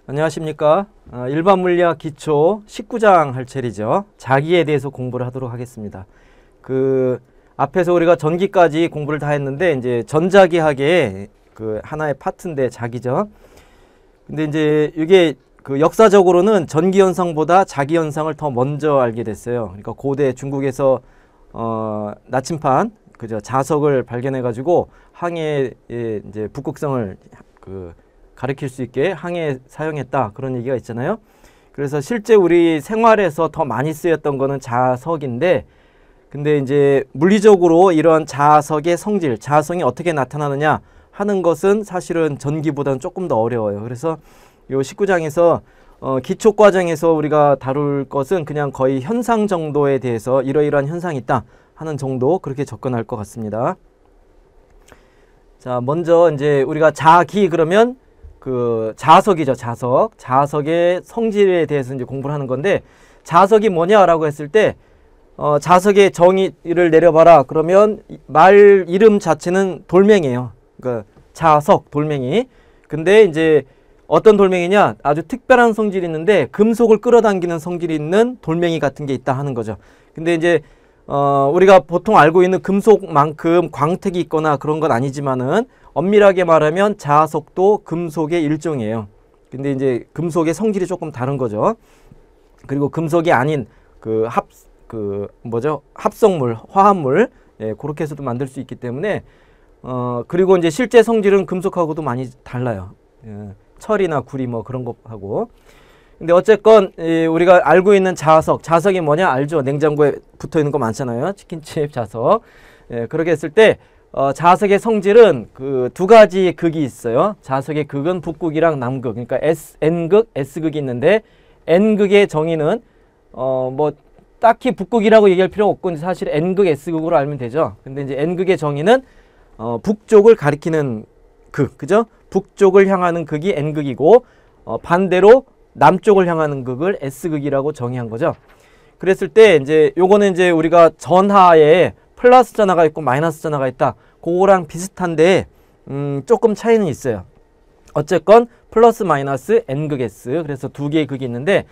안녕하십니까. 일반 물리학 기초 19장 할 차례죠. 자기에 대해서 공부를 하도록 하겠습니다. 앞에서 우리가 전기까지 공부를 다 했는데 이제 전자기학의 하나의 파트인데 자기죠. 근데 이제 이게 역사적으로는 전기 현상보다 자기 현상을 더 먼저 알게 됐어요. 그러니까 고대 중국에서 나침판 자석을 발견해 가지고 항해에 이제 북극성을 가리킬 수 있게 항해에 사용했다, 그런 얘기가 있잖아요. 그래서 실제 우리 생활에서 더 많이 쓰였던 거는 자석인데, 근데 이제 물리적으로 이런 자석의 성질, 자성이 어떻게 나타나느냐 하는 것은 사실은 전기보다는 조금 더 어려워요. 그래서 요 19장에서 기초 과정에서 우리가 다룰 것은 그냥 거의 현상 정도에 대해서 이러이러한 현상이 있다 하는 정도, 그렇게 접근할 것 같습니다. 자, 먼저 이제 우리가 자기 그러면 자석이죠. 자석의 성질에 대해서 이제 공부를 하는 건데, 자석이 뭐냐라고 했을 때 자석의 정의를 내려봐라 그러면 말 이름 자체는 돌멩이에요. 그러니까 자석, 돌멩이. 근데 이제 어떤 돌멩이냐, 아주 특별한 성질이 있는데 금속을 끌어당기는 성질이 있는 돌멩이 같은 게 있다 하는 거죠. 근데 이제 우리가 보통 알고 있는 금속만큼 광택이 있거나 그런 건 아니지만은 엄밀하게 말하면 자석도 금속의 일종이에요. 근데 이제 금속의 성질이 조금 다른 거죠. 그리고 금속이 아닌 합성물, 화합물, 예, 그렇게 해서도 만들 수 있기 때문에 그리고 이제 실제 성질은 금속하고도 많이 달라요. 예, 철이나 구리 뭐 그런 것하고. 근데 어쨌건 우리가 알고 있는 자석이 뭐냐 알죠? 냉장고에 붙어 있는 거 많잖아요. 치킨칩 자석. 예, 그렇게 했을 때 자석의 성질은 두 가지 극이 있어요. 자석의 극은 북극이랑 남극, 그러니까 N극, S극이 있는데, N극의 정의는 뭐 딱히 북극이라고 얘기할 필요 없고 사실 N극, S극으로 알면 되죠. 근데 이제 N극의 정의는 북쪽을 가리키는 극, 그죠? 북쪽을 향하는 극이 N극이고 반대로 남쪽을 향하는 극을 S극이라고 정의한 거죠. 그랬을 때 이제 요거는 이제 우리가 전하에 플러스 전하가 있고 마이너스 전하가 있다, 그거랑 비슷한데 조금 차이는 있어요. 어쨌건 플러스 마이너스 N극 S, 그래서 두 개의 극이 있는데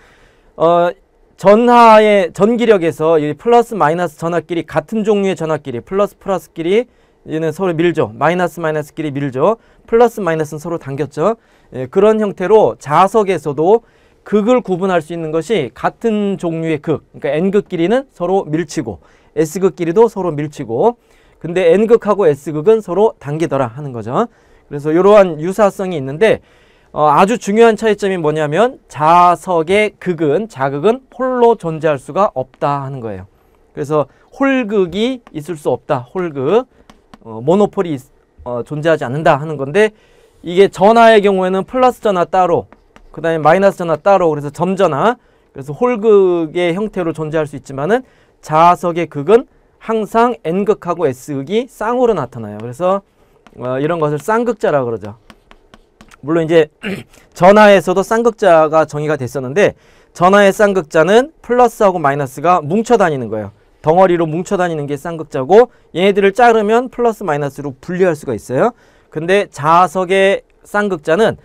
전하의 전기력에서 이 플러스 마이너스 전하끼리 같은 종류의 전하끼리 플러스 플러스끼리 얘는 서로 밀죠. 마이너스 마이너스끼리 밀죠. 플러스 마이너스는 서로 당겼죠. 예, 그런 형태로 자석에서도 극을 구분할 수 있는 것이 같은 종류의 극, 그러니까 N극끼리는 서로 밀치고 S극끼리도 서로 밀치고, 근데 N극하고 S극은 서로 당기더라 하는 거죠. 그래서 이러한 유사성이 있는데 아주 중요한 차이점이 뭐냐면 자석의 극은, 자극은 홀로 존재할 수가 없다 하는 거예요. 그래서 홀극이 있을 수 없다. 홀극, 모노폴이 존재하지 않는다 하는 건데, 이게 전하의 경우에는 플러스 전하 따로, 그 다음에 마이너스 전하 따로, 그래서 점전하, 그래서 홀극의 형태로 존재할 수 있지만은 자석의 극은 항상 N극하고 S극이 쌍으로 나타나요. 그래서 이런 것을 쌍극자라고 그러죠. 물론 이제 전하에서도 쌍극자가 정의가 됐었는데, 전하의 쌍극자는 플러스하고 마이너스가 뭉쳐 다니는 거예요. 덩어리로 뭉쳐 다니는 게 쌍극자고, 얘네들을 자르면 플러스 마이너스로 분리할 수가 있어요. 근데 자석의 쌍극자는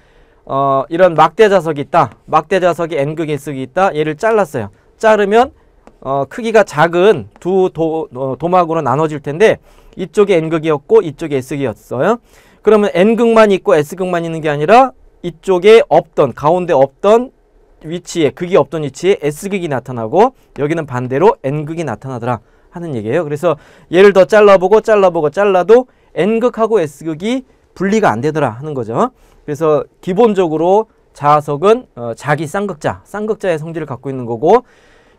이런 막대 자석이 있다. 막대 자석이 N극, S극이 있다. 얘를 잘랐어요. 자르면 크기가 작은 두 도막으로 나눠질 텐데, 이쪽이 N극이었고 이쪽이 S극이었어요. 그러면 N극만 있고 S극만 있는 게 아니라 이쪽에 없던, 가운데 없던 위치에, 극이 없던 위치에 S극이 나타나고 여기는 반대로 N극이 나타나더라 하는 얘기예요. 그래서 얘를 더 잘라도 N극하고 S극이 분리가 안 되더라 하는 거죠. 그래서 기본적으로 자석은 자기 쌍극자의 성질을 갖고 있는 거고,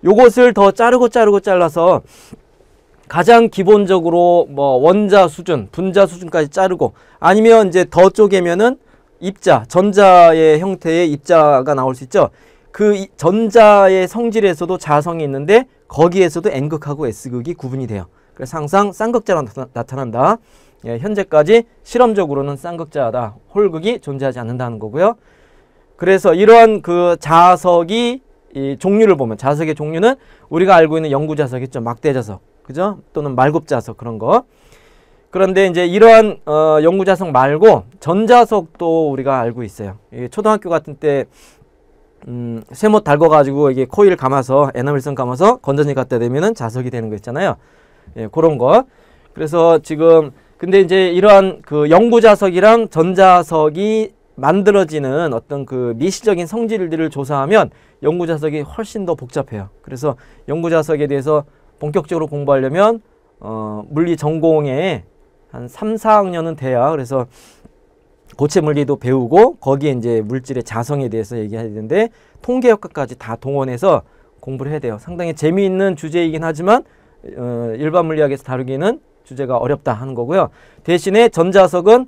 요것을 더 잘라서 가장 기본적으로 뭐 원자 수준, 분자 수준까지 자르고, 아니면 이제 더 쪼개면은 입자, 전자의 형태의 입자가 나올 수 있죠. 그 전자의 성질에서도 자성이 있는데 거기에서도 N극하고 S극이 구분이 돼요. 그래서 항상 쌍극자로 나타난다. 예, 현재까지 실험적으로는 쌍극자다, 홀극이 존재하지 않는다는 거고요. 그래서 이러한 자석이 이 종류를 보면, 자석의 종류는 우리가 알고 있는 영구자석 있죠. 막대자석, 그죠? 또는 말굽자석, 그런 거. 그런데 이제 이러한 영구자석 말고 전자석도 우리가 알고 있어요. 초등학교 같은 때 쇠못 달궈가지고 이게 코일 감아서 에나멜선 감아서 건전지 갖다 대면은 자석이 되는 거 있잖아요. 예, 그런 거. 그래서 지금 근데 이제 이러한 그 영구자석이랑 전자석이 만들어지는 어떤 그 미시적인 성질들을 조사하면 영구자석이 훨씬 더 복잡해요. 그래서 영구자석에 대해서 본격적으로 공부하려면 물리 전공에 한 3, 4학년은 돼야 그래서 고체 물리도 배우고 거기에 이제 물질의 자성에 대해서 얘기해야 되는데 통계역학까지 다 동원해서 공부를 해야 돼요. 상당히 재미있는 주제이긴 하지만 일반 물리학에서 다루기는 주제가 어렵다 하는 거고요. 대신에 전자석은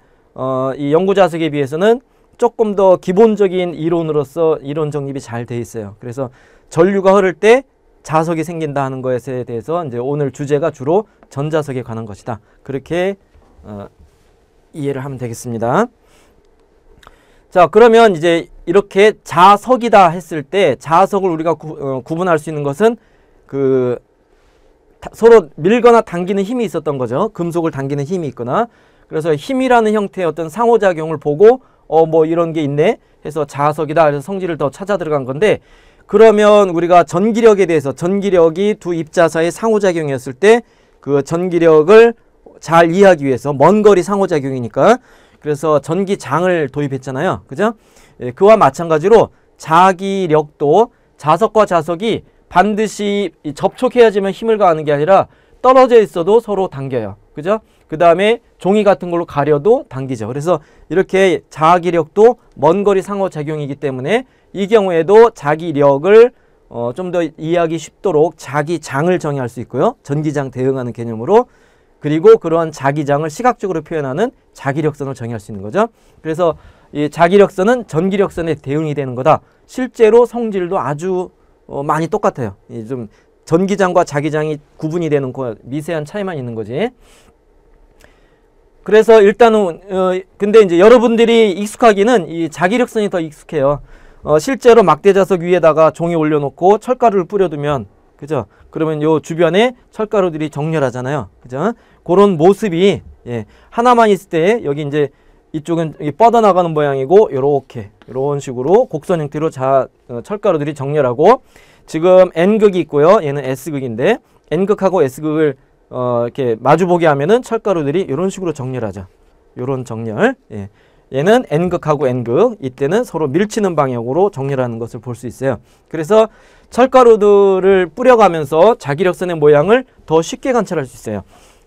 이 영구자석에 비해서는 조금 더 기본적인 이론으로서 이론 정립이 잘 돼 있어요. 그래서 전류가 흐를 때 자석이 생긴다 하는 것에 대해서 이제 오늘 주제가 주로 전자석에 관한 것이다. 그렇게 이해를 하면 되겠습니다. 자, 그러면 이제 이렇게 자석이다 했을 때 자석을 우리가 구분할 수 있는 것은 그 서로 밀거나 당기는 힘이 있었던 거죠. 금속을 당기는 힘이 있거나. 그래서 힘이라는 형태의 어떤 상호작용을 보고 뭐 이런 게 있네 해서 자석이다 해서 성질을 더 찾아 들어간 건데, 그러면 우리가 전기력에 대해서 전기력이 두 입자 사이의 상호작용이었을 때 그 전기력을 잘 이해하기 위해서 먼 거리 상호작용이니까 그래서 전기장을 도입했잖아요. 그죠? 예, 그와 마찬가지로 자기력도 자석과 자석이 반드시 접촉해야지만 힘을 가하는 게 아니라 떨어져 있어도 서로 당겨요. 그죠? 그 다음에 종이 같은 걸로 가려도 당기죠. 그래서 이렇게 자기력도 먼 거리 상호작용이기 때문에 이 경우에도 자기력을 좀 더 이해하기 쉽도록 자기장을 정의할 수 있고요. 전기장 대응하는 개념으로. 그리고 그러한 자기장을 시각적으로 표현하는 자기력선을 정의할 수 있는 거죠. 그래서 이 자기력선은 전기력선에 대응이 되는 거다. 실제로 성질도 아주 많이 똑같아요. 좀 전기장과 자기장이 구분이 되는 미세한 차이만 있는 거지. 그래서 일단은 근데 이제 여러분들이 익숙하기는 이 자기력선이 더 익숙해요. 실제로 막대자석 위에다가 종이 올려놓고 철가루를 뿌려두면, 그죠? 그러면 요 주변에 철가루들이 정렬하잖아요. 그죠? 그런 모습이, 예, 하나만 있을 때 여기 이제 이쪽은 뻗어나가는 모양이고 요렇게 이런 식으로 곡선 형태로 철가루들이 정렬하고, 지금 N극이 있고요. 얘는 S극인데 N극하고 S극을 이렇게 마주보게 하면은 철가루들이 이런 식으로 정렬하죠. 요런 정렬. 예. 얘는 N극하고 N극, 이때는 서로 밀치는 방향으로 정렬하는 것을 볼 수 있어요. 그래서 철가루들을 뿌려가면서 자기력선의 모양을 더 쉽게 관찰할 수 있어요.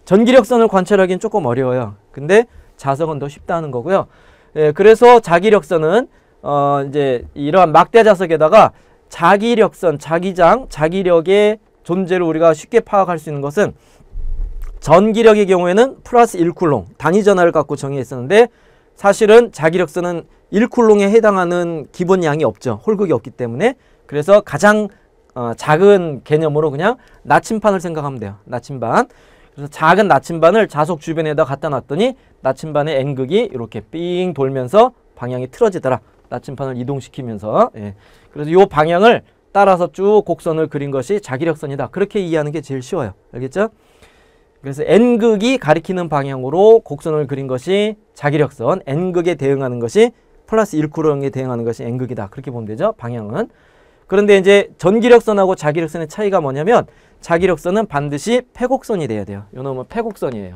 전기력선을 관찰하기는 조금 어려워요. 근데 자석은 더 쉽다는 거고요. 예, 그래서 자기력선은 이제 이러한 막대 자석에다가 자기력선, 자기장, 자기력의 존재를 우리가 쉽게 파악할 수 있는 것은 전기력의 경우에는 플러스 1쿨롱 단위전하를 갖고 정의했었는데, 사실은 자기력선은 1쿨롱에 해당하는 기본 양이 없죠. 홀극이 없기 때문에. 그래서 가장 작은 개념으로 그냥 나침반을 생각하면 돼요. 나침반. 그래서 작은 나침반을 자석 주변에다 갖다 놨더니 나침반의 N극이 이렇게 삥 돌면서 방향이 틀어지더라. 나침반을 이동시키면서. 예. 그래서 이 방향을 따라서 쭉 곡선을 그린 것이 자기력선이다. 그렇게 이해하는 게 제일 쉬워요. 알겠죠? 그래서 N극이 가리키는 방향으로 곡선을 그린 것이 자기력선, N극에 대응하는 것이 플러스 1쿨롱에 대응하는 것이 N극이다. 그렇게 보면 되죠, 방향은. 그런데 이제 전기력선하고 자기력선의 차이가 뭐냐면, 자기력선은 반드시 패곡선이 돼야 돼요. 요 놈은 패곡선이에요.